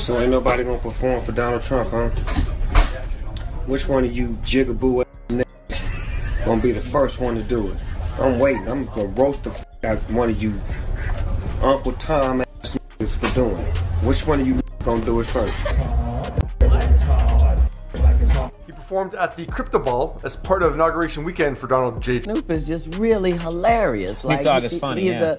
So ain't nobody gonna perform for Donald Trump, huh? Which one of you jigaboo niggas gonna be the first one to do it? I'm waiting. I'm gonna roast the out one of you Uncle Tom ass niggas for doing it. Which one of you gonna do it first? He performed at the Crypto Ball as part of inauguration weekend for Donald J. Snoop is just really hilarious. Snoop Dogg is funny,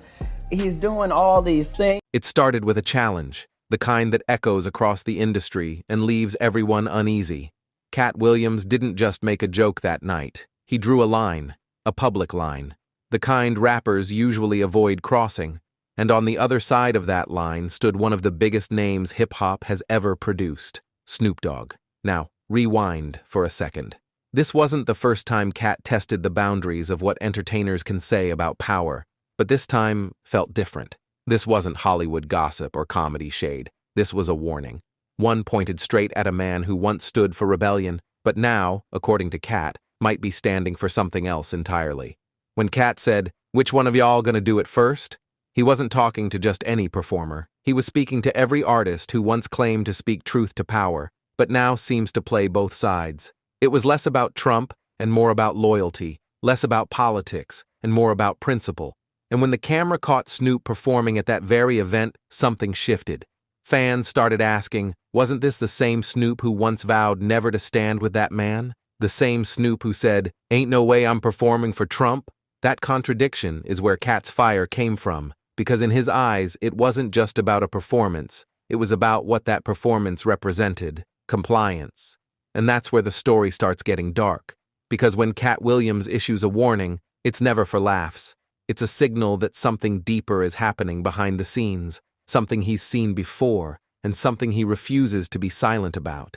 He's doing all these things. It started with a challenge, the kind that echoes across the industry and leaves everyone uneasy. Katt Williams didn't just make a joke that night. He drew a line, a public line, the kind rappers usually avoid crossing, and on the other side of that line stood one of the biggest names hip-hop has ever produced, Snoop Dogg. Now, rewind for a second. This wasn't the first time Katt tested the boundaries of what entertainers can say about power, but this time felt different. This wasn't Hollywood gossip or comedy shade. This was a warning. One pointed straight at a man who once stood for rebellion, but now, according to Katt, might be standing for something else entirely. When Katt said, "Which one of y'all gonna do it first?" he wasn't talking to just any performer. He was speaking to every artist who once claimed to speak truth to power, but now seems to play both sides. It was less about Trump and more about loyalty, less about politics and more about principle. And when the camera caught Snoop performing at that very event, something shifted. Fans started asking, wasn't this the same Snoop who once vowed never to stand with that man? The same Snoop who said, "Ain't no way I'm performing for Trump"? That contradiction is where Katt's fire came from, because in his eyes, it wasn't just about a performance. It was about what that performance represented, compliance. And that's where the story starts getting dark, because when Katt Williams issues a warning, it's never for laughs. It's a signal that something deeper is happening behind the scenes, something he's seen before, and something he refuses to be silent about.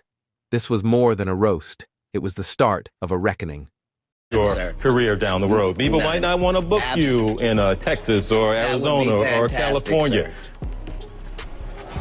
This was more than a roast. It was the start of a reckoning. Your career down the road. People might not want to book you in Texas or Arizona or California. Sir.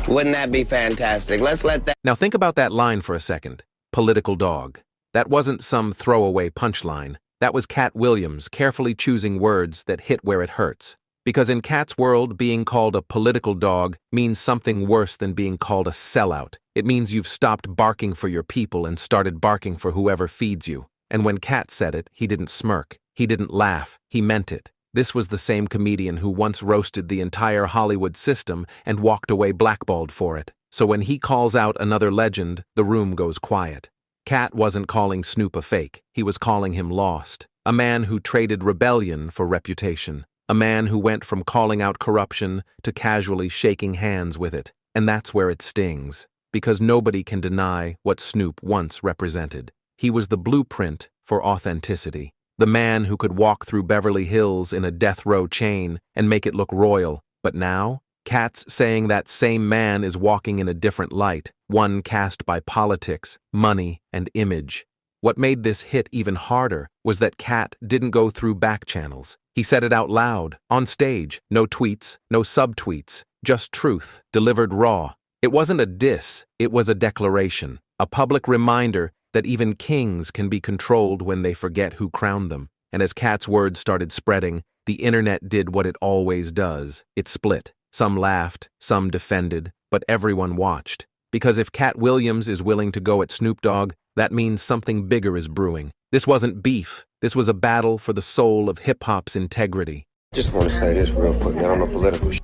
Wouldn't that be fantastic? Let's let that... Now think about that line for a second. Political dog. That wasn't some throwaway punchline. That was Katt Williams carefully choosing words that hit where it hurts. Because in Katt's world, being called a political dog means something worse than being called a sellout. It means you've stopped barking for your people and started barking for whoever feeds you. And when Katt said it, he didn't smirk. He didn't laugh. He meant it. This was the same comedian who once roasted the entire Hollywood system and walked away blackballed for it. So when he calls out another legend, the room goes quiet. Katt wasn't calling Snoop a fake. He was calling him lost. A man who traded rebellion for reputation. A man who went from calling out corruption to casually shaking hands with it. And that's where it stings. Because nobody can deny what Snoop once represented. He was the blueprint for authenticity. The man who could walk through Beverly Hills in a death row chain and make it look royal. But now, Katt's saying that same man is walking in a different light, one cast by politics, money, and image. What made this hit even harder was that Katt didn't go through back channels. He said it out loud, on stage, no tweets, no subtweets, just truth, delivered raw. It wasn't a diss, it was a declaration, a public reminder that even kings can be controlled when they forget who crowned them. And as Katt's words started spreading, the internet did what it always does. It split. Some laughed, some defended, but everyone watched. Because if Katt Williams is willing to go at Snoop Dogg, that means something bigger is brewing. This wasn't beef. This was a battle for the soul of hip-hop's integrity. Just want to say this real quick, man, on the political shit.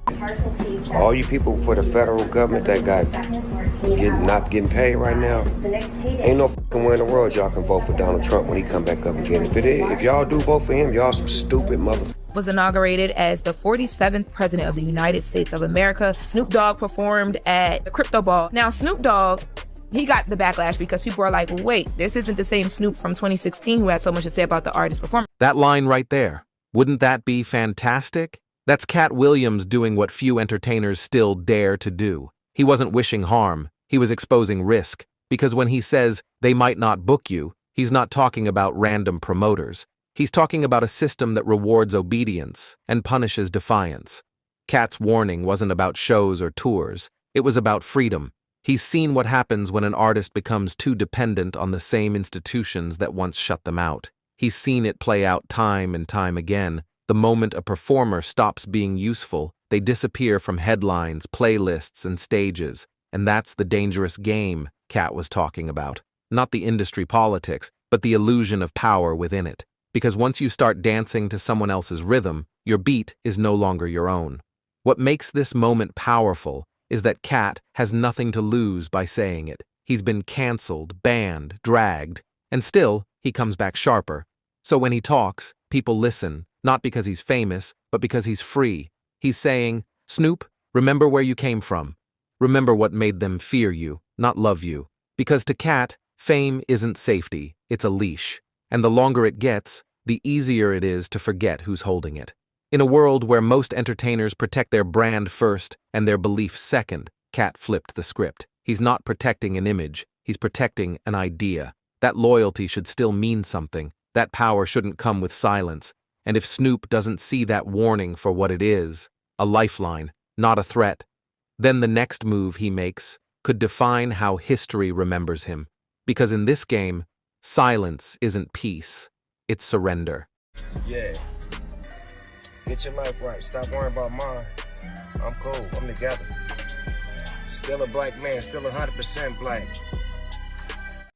All you people for the federal government that not getting paid right now, ain't no fucking way in the world y'all can vote for Donald Trump when he come back up again. If y'all do vote for him, y'all some stupid motherfuckers. Was inaugurated as the 47th president of the United States of America. Snoop Dogg performed at the Crypto Ball. Now, Snoop Dogg, he got the backlash because people are like, wait, this isn't the same Snoop from 2016 who had so much to say about the artist performance. That line right there, wouldn't that be fantastic? That's Katt Williams doing what few entertainers still dare to do. He wasn't wishing harm, he was exposing risk. Because when he says, they might not book you, he's not talking about random promoters. He's talking about a system that rewards obedience and punishes defiance. Katt's warning wasn't about shows or tours. It was about freedom. He's seen what happens when an artist becomes too dependent on the same institutions that once shut them out. He's seen it play out time and time again. The moment a performer stops being useful, they disappear from headlines, playlists, and stages. And that's the dangerous game Katt was talking about. Not the industry politics, but the illusion of power within it. Because once you start dancing to someone else's rhythm, your beat is no longer your own. What makes this moment powerful is that Katt has nothing to lose by saying it. He's been canceled, banned, dragged, and still, he comes back sharper. So when he talks, people listen, not because he's famous, but because he's free. He's saying, Snoop, remember where you came from. Remember what made them fear you, not love you. Because to Katt, fame isn't safety, it's a leash. And the longer it gets, the easier it is to forget who's holding it. In a world where most entertainers protect their brand first and their beliefs second, Katt flipped the script. He's not protecting an image, he's protecting an idea. That loyalty should still mean something. That power shouldn't come with silence. And if Snoop doesn't see that warning for what it is, a lifeline, not a threat, then the next move he makes could define how history remembers him. Because in this game, silence isn't peace, it's surrender. Yeah. Get your life right. Stop worrying about mine. I'm cool. I'm together. Still a black man. Still 100% black.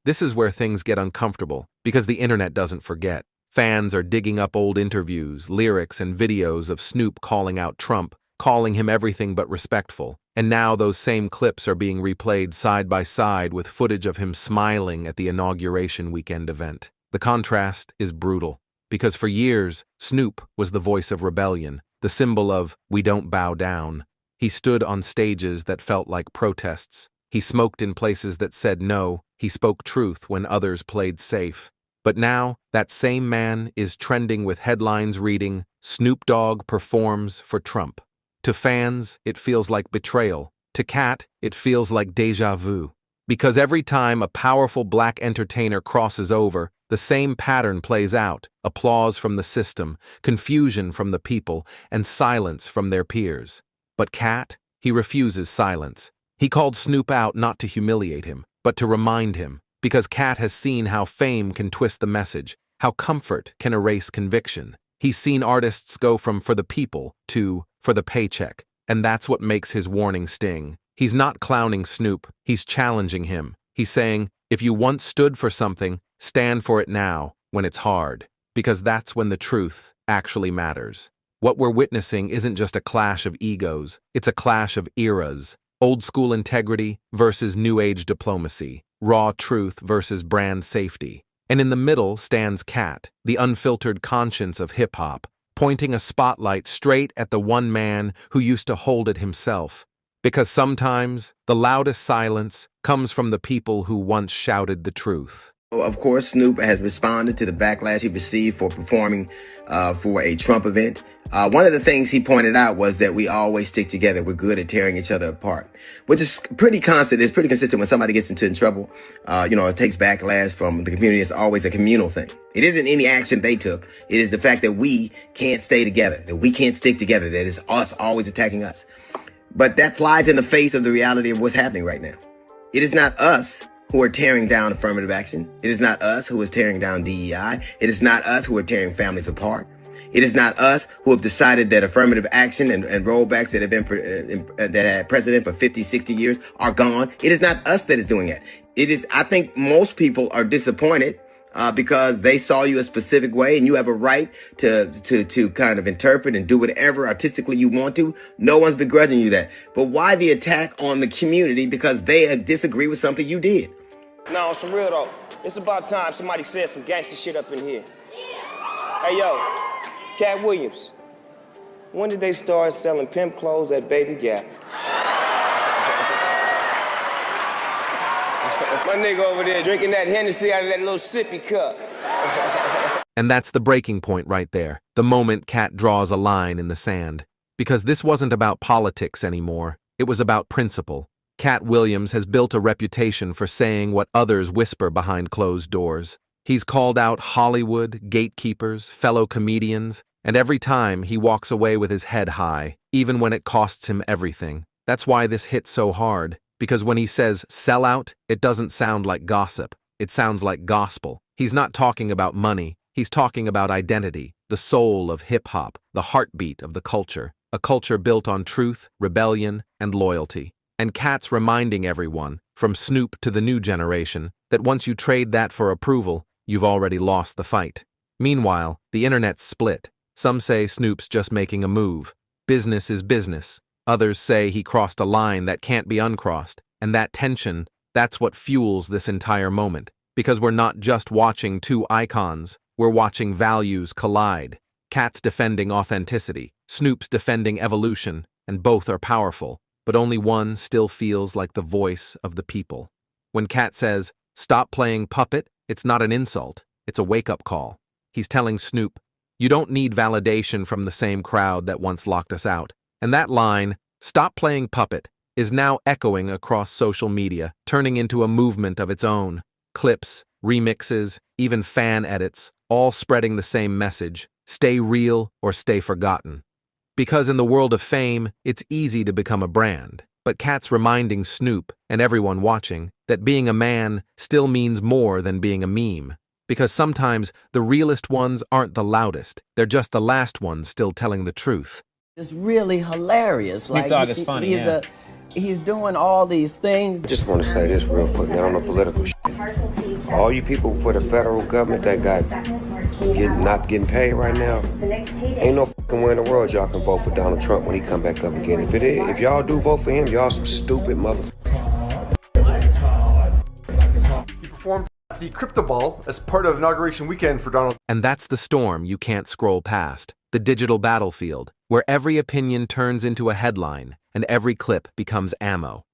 This is where things get uncomfortable, because the internet doesn't forget. Fans are digging up old interviews, lyrics, and videos of Snoop calling out Trump, calling him everything but respectful. And now those same clips are being replayed side by side with footage of him smiling at the inauguration weekend event. The contrast is brutal, because for years, Snoop was the voice of rebellion, the symbol of "we don't bow down." He stood on stages that felt like protests. He smoked in places that said no. He spoke truth when others played safe. But now, that same man is trending with headlines reading, "Snoop Dogg performs for Trump." To fans, it feels like betrayal. To Katt, it feels like déjà vu. Because every time a powerful black entertainer crosses over, the same pattern plays out: applause from the system, confusion from the people, and silence from their peers. But Katt, he refuses silence. He called Snoop out not to humiliate him, but to remind him. Because Katt has seen how fame can twist the message, how comfort can erase conviction. He's seen artists go from "for the people" to "for the paycheck," and that's what makes his warning sting. He's not clowning Snoop, he's challenging him. He's saying, if you once stood for something, stand for it now, when it's hard. Because that's when the truth actually matters. What we're witnessing isn't just a clash of egos, it's a clash of eras. Old school integrity versus new age diplomacy. Raw truth versus brand safety. And in the middle stands Katt, the unfiltered conscience of hip-hop, pointing a spotlight straight at the one man who used to hold it himself. Because sometimes, the loudest silence comes from the people who once shouted the truth. Of course, Snoop has responded to the backlash he received for performing for a Trump event. One of the things he pointed out was that we always stick together. We're good at tearing each other apart, which is pretty constant. It's pretty consistent when somebody gets into trouble. It takes backlash from the community. It's always a communal thing. It isn't any action they took. It is the fact that we can't stay together, that we can't stick together, that it's us always attacking us. But that flies in the face of the reality of what's happening right now. It is not us who are tearing down affirmative action. It is not us who is tearing down DEI. It is not us who are tearing families apart. It is not us who have decided that affirmative action and rollbacks that have been that had precedent for 50, 60 years are gone. It is not us that is doing that. It is, I think most people are disappointed because they saw you a specific way, and you have a right to kind of interpret and do whatever artistically you want to. No one's begrudging you that. But why the attack on the community because they disagree with something you did? No, on some real though, it's about time somebody said some gangster shit up in here. Hey yo, Katt Williams, when did they start selling pimp clothes at Baby Gap? My nigga over there drinking that Hennessy out of that little sippy cup. And that's the breaking point right there, the moment Katt draws a line in the sand. Because this wasn't about politics anymore, it was about principle. Katt Williams has built a reputation for saying what others whisper behind closed doors. He's called out Hollywood, gatekeepers, fellow comedians, and every time he walks away with his head high, even when it costs him everything. That's why this hits so hard, because when he says sellout, it doesn't sound like gossip. It sounds like gospel. He's not talking about money. He's talking about identity, the soul of hip-hop, the heartbeat of the culture, a culture built on truth, rebellion, and loyalty. And Katt's reminding everyone, from Snoop to the new generation, that once you trade that for approval, you've already lost the fight. Meanwhile, the internet's split. Some say Snoop's just making a move. Business is business. Others say he crossed a line that can't be uncrossed. And that tension, that's what fuels this entire moment. Because we're not just watching two icons, we're watching values collide. Katt's defending authenticity, Snoop's defending evolution, and both are powerful, but only one still feels like the voice of the people. When Katt says, "Stop playing puppet," it's not an insult, it's a wake-up call. He's telling Snoop, you don't need validation from the same crowd that once locked us out. And that line, "Stop playing puppet," is now echoing across social media, turning into a movement of its own. Clips, remixes, even fan edits, all spreading the same message: stay real or stay forgotten. Because in the world of fame, it's easy to become a brand. But Katt's reminding Snoop, and everyone watching, that being a man still means more than being a meme. Because sometimes the realest ones aren't the loudest, they're just the last ones still telling the truth. It's really hilarious. Snoop Dogg is funny, He's doing all these things. I just want to say this real quick, now on the political shit. All you people for the federal government that not getting paid right now, ain't no fucking way in the world y'all can vote for Donald Trump when he come back up again. If y'all do vote for him, y'all some stupid motherfuckers. He performed at the Crypto Ball as part of inauguration weekend for Donald. And that's the storm you can't scroll past. The digital battlefield, where every opinion turns into a headline and every clip becomes ammo.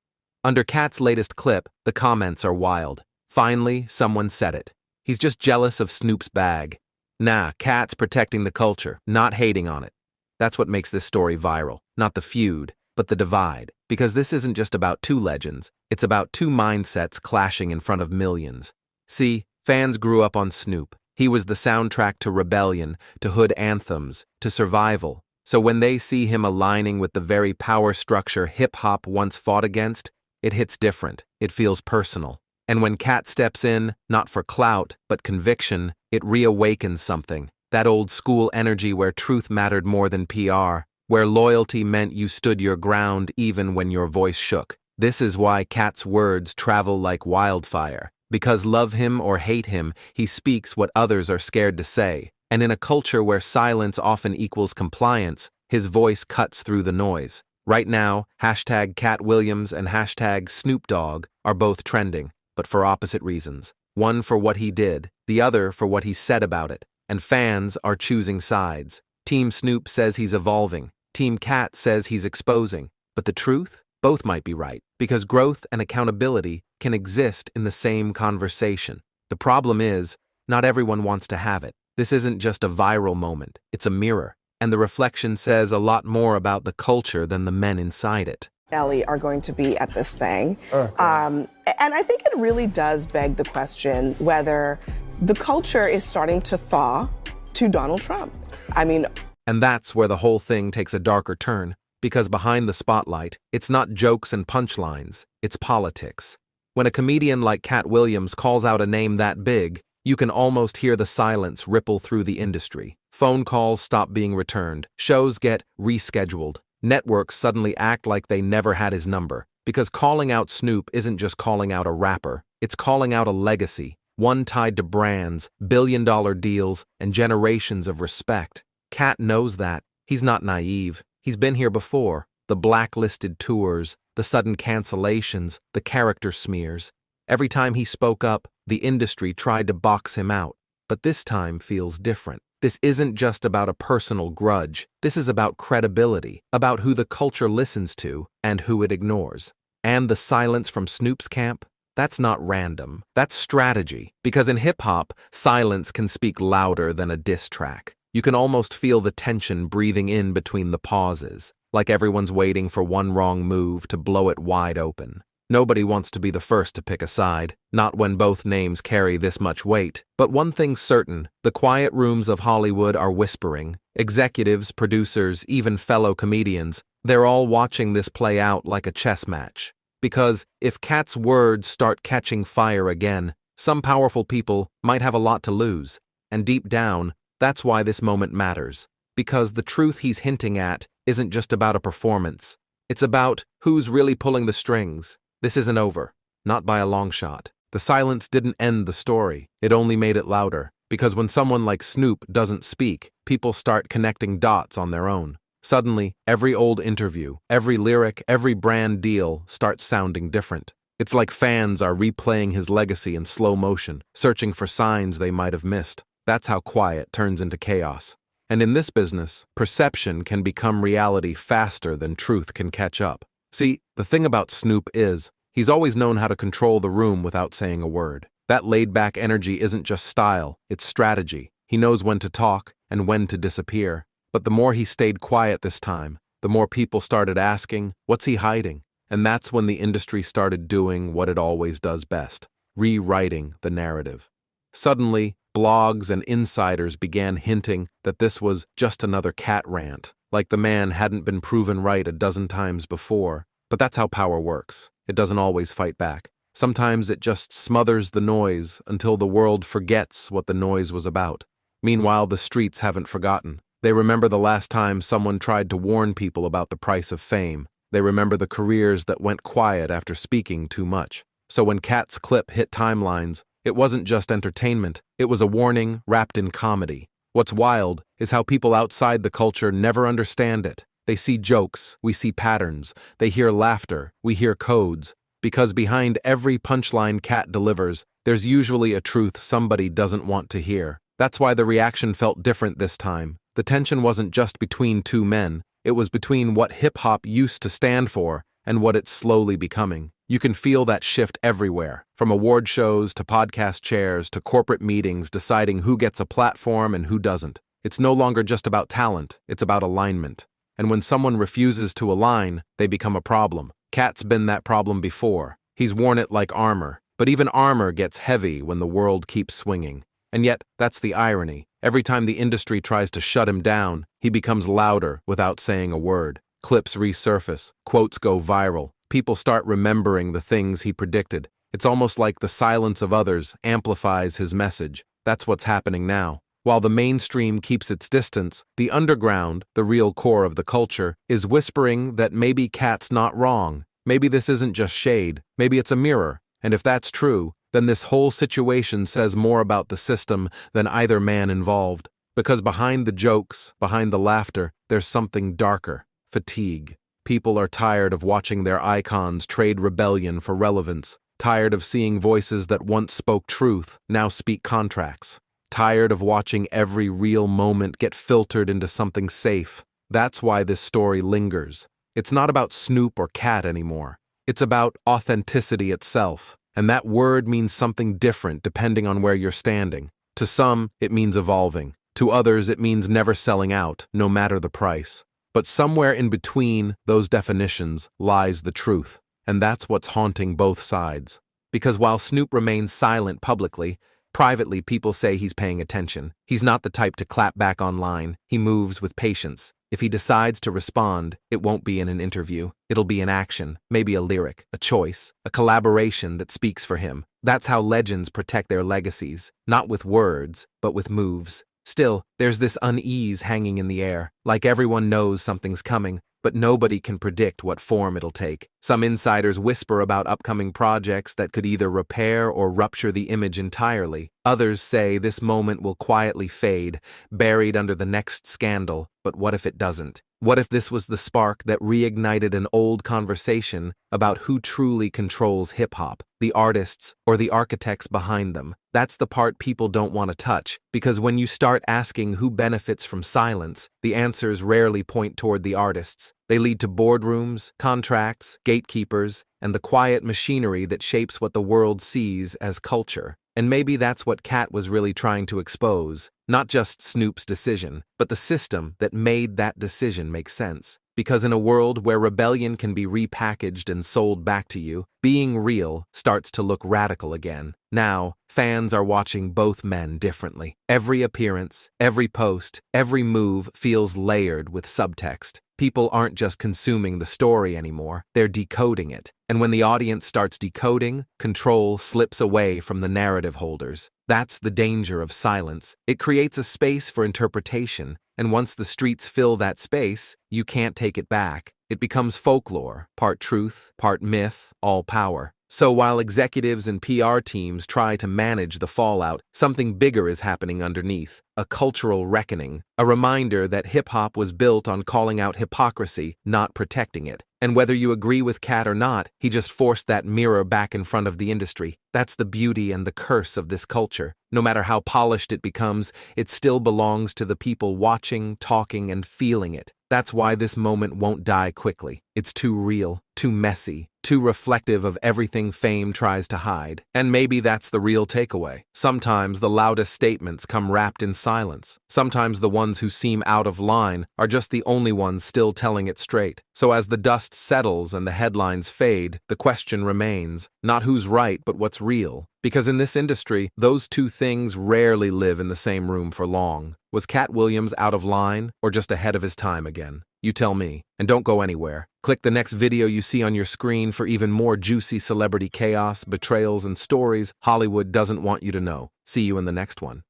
Under Katt's latest clip, the comments are wild. Finally, someone said it. He's just jealous of Snoop's bag. Nah, Katt's protecting the culture, not hating on it. That's what makes this story viral. Not the feud, but the divide. Because this isn't just about two legends, it's about two mindsets clashing in front of millions. See, fans grew up on Snoop. He was the soundtrack to rebellion, to hood anthems, to survival. So when they see him aligning with the very power structure hip-hop once fought against, it hits different. It feels personal. And when Katt steps in, not for clout, but conviction, it reawakens something. That old school energy where truth mattered more than PR, where loyalty meant you stood your ground even when your voice shook. This is why Katt's words travel like wildfire. Because love him or hate him, he speaks what others are scared to say. And in a culture where silence often equals compliance, his voice cuts through the noise. Right now, hashtag Katt Williams and hashtag Snoop Dogg are both trending, but for opposite reasons. One for what he did, the other for what he said about it. And fans are choosing sides. Team Snoop says he's evolving. Team Katt says he's exposing. But the truth? Both might be right, because growth and accountability can exist in the same conversation. The problem is, not everyone wants to have it. This isn't just a viral moment, it's a mirror. And the reflection says a lot more about the culture than the men inside it. Ellie are going to be at this thing. And I think it really does beg the question whether the culture is starting to thaw to Donald Trump. And that's where the whole thing takes a darker turn, because behind the spotlight, it's not jokes and punchlines, it's politics. When a comedian like Katt Williams calls out a name that big, you can almost hear the silence ripple through the industry. Phone calls stop being returned, shows get rescheduled, networks suddenly act like they never had his number, because calling out Snoop isn't just calling out a rapper, it's calling out a legacy, one tied to brands, billion-dollar deals, and generations of respect. Katt knows that. He's not naive. He's been here before. The blacklisted tours, the sudden cancellations, the character smears. Every time he spoke up, the industry tried to box him out. But this time feels different. This isn't just about a personal grudge. This is about credibility, about who the culture listens to and who it ignores. And the silence from Snoop's camp? That's not random. That's strategy. Because in hip-hop, silence can speak louder than a diss track. You can almost feel the tension breathing in between the pauses, like everyone's waiting for one wrong move to blow it wide open. Nobody wants to be the first to pick a side, not when both names carry this much weight. But one thing's certain, the quiet rooms of Hollywood are whispering. Executives, producers, even fellow comedians, they're all watching this play out like a chess match. Because if Katt's words start catching fire again, some powerful people might have a lot to lose. And deep down, that's why this moment matters. Because the truth he's hinting at isn't just about a performance. It's about who's really pulling the strings. This isn't over. Not by a long shot. The silence didn't end the story. It only made it louder. Because when someone like Snoop doesn't speak, people start connecting dots on their own. Suddenly, every old interview, every lyric, every brand deal starts sounding different. It's like fans are replaying his legacy in slow motion, searching for signs they might have missed. That's how quiet turns into chaos. And in this business, perception can become reality faster than truth can catch up. See, the thing about Snoop is, he's always known how to control the room without saying a word. That laid-back energy isn't just style, it's strategy. He knows when to talk and when to disappear. But the more he stayed quiet this time, the more people started asking, what's he hiding? And that's when the industry started doing what it always does best, rewriting the narrative. Suddenly, blogs and insiders began hinting that this was just another Katt rant, like the man hadn't been proven right a dozen times before. But that's how power works. It doesn't always fight back. Sometimes it just smothers the noise until the world forgets what the noise was about. Meanwhile, the streets haven't forgotten. They remember the last time someone tried to warn people about the price of fame. They remember the careers that went quiet after speaking too much. So when Katt's clip hit timelines, it wasn't just entertainment, it was a warning wrapped in comedy. What's wild is how people outside the culture never understand it. They see jokes, we see patterns. They hear laughter, we hear codes. Because behind every punchline Katt delivers, there's usually a truth somebody doesn't want to hear. That's why the reaction felt different this time. The tension wasn't just between two men, it was between what hip-hop used to stand for and what it's slowly becoming. You can feel that shift everywhere, from award shows to podcast chairs to corporate meetings deciding who gets a platform and who doesn't. It's no longer just about talent, it's about alignment. And when someone refuses to align, they become a problem. Katt's been that problem before. He's worn it like armor, but even armor gets heavy when the world keeps swinging. And yet, that's the irony. Every time the industry tries to shut him down, he becomes louder without saying a word. Clips resurface, quotes go viral. People start remembering the things he predicted. It's almost like the silence of others amplifies his message. That's what's happening now. While the mainstream keeps its distance, the underground, the real core of the culture, is whispering that maybe Katt's not wrong. Maybe this isn't just shade. Maybe it's a mirror. And if that's true, then this whole situation says more about the system than either man involved. Because behind the jokes, behind the laughter, there's something darker. Fatigue. People are tired of watching their icons trade rebellion for relevance. Tired of seeing voices that once spoke truth, now speak contracts. Tired of watching every real moment get filtered into something safe. That's why this story lingers. It's not about Snoop or Katt anymore. It's about authenticity itself. And that word means something different depending on where you're standing. To some, it means evolving. To others, it means never selling out, no matter the price. But somewhere in between those definitions lies the truth. And that's what's haunting both sides. Because while Snoop remains silent publicly, privately people say he's paying attention. He's not the type to clap back online. He moves with patience. If he decides to respond, it won't be in an interview. It'll be an action, maybe a lyric, a choice, a collaboration that speaks for him. That's how legends protect their legacies, not with words, but with moves. Still, there's this unease hanging in the air, like everyone knows something's coming, but nobody can predict what form it'll take. Some insiders whisper about upcoming projects that could either repair or rupture the image entirely. Others say this moment will quietly fade, buried under the next scandal. But what if it doesn't? What if this was the spark that reignited an old conversation about who truly controls hip-hop, the artists or the architects behind them? That's the part people don't want to touch, because when you start asking who benefits from silence, the answers rarely point toward the artists. They lead to boardrooms, contracts, gatekeepers, and the quiet machinery that shapes what the world sees as culture. And maybe that's what Katt was really trying to expose, not just Snoop's decision, but the system that made that decision make sense. Because in a world where rebellion can be repackaged and sold back to you, being real starts to look radical again. Now, fans are watching both men differently. Every appearance, every post, every move feels layered with subtext. People aren't just consuming the story anymore, they're decoding it. And when the audience starts decoding, control slips away from the narrative holders. That's the danger of silence. It creates a space for interpretation, and once the streets fill that space, you can't take it back. It becomes folklore, part truth, part myth, all power. So while executives and PR teams try to manage the fallout, something bigger is happening underneath, a cultural reckoning, a reminder that hip-hop was built on calling out hypocrisy, not protecting it. And whether you agree with Katt or not, he just forced that mirror back in front of the industry. That's the beauty and the curse of this culture. No matter how polished it becomes, it still belongs to the people watching, talking, and feeling it. That's why this moment won't die quickly. It's too real, too messy, too reflective of everything fame tries to hide. And maybe that's the real takeaway. Sometimes the loudest statements come wrapped in silence. Sometimes the ones who seem out of line are just the only ones still telling it straight. So as the dust settles and the headlines fade, the question remains, not who's right, but what's real. Because in this industry, those two things rarely live in the same room for long. Was Katt Williams out of line, or just ahead of his time again? You tell me, and don't go anywhere. Click the next video you see on your screen for even more juicy celebrity chaos, betrayals, and stories Hollywood doesn't want you to know. See you in the next one.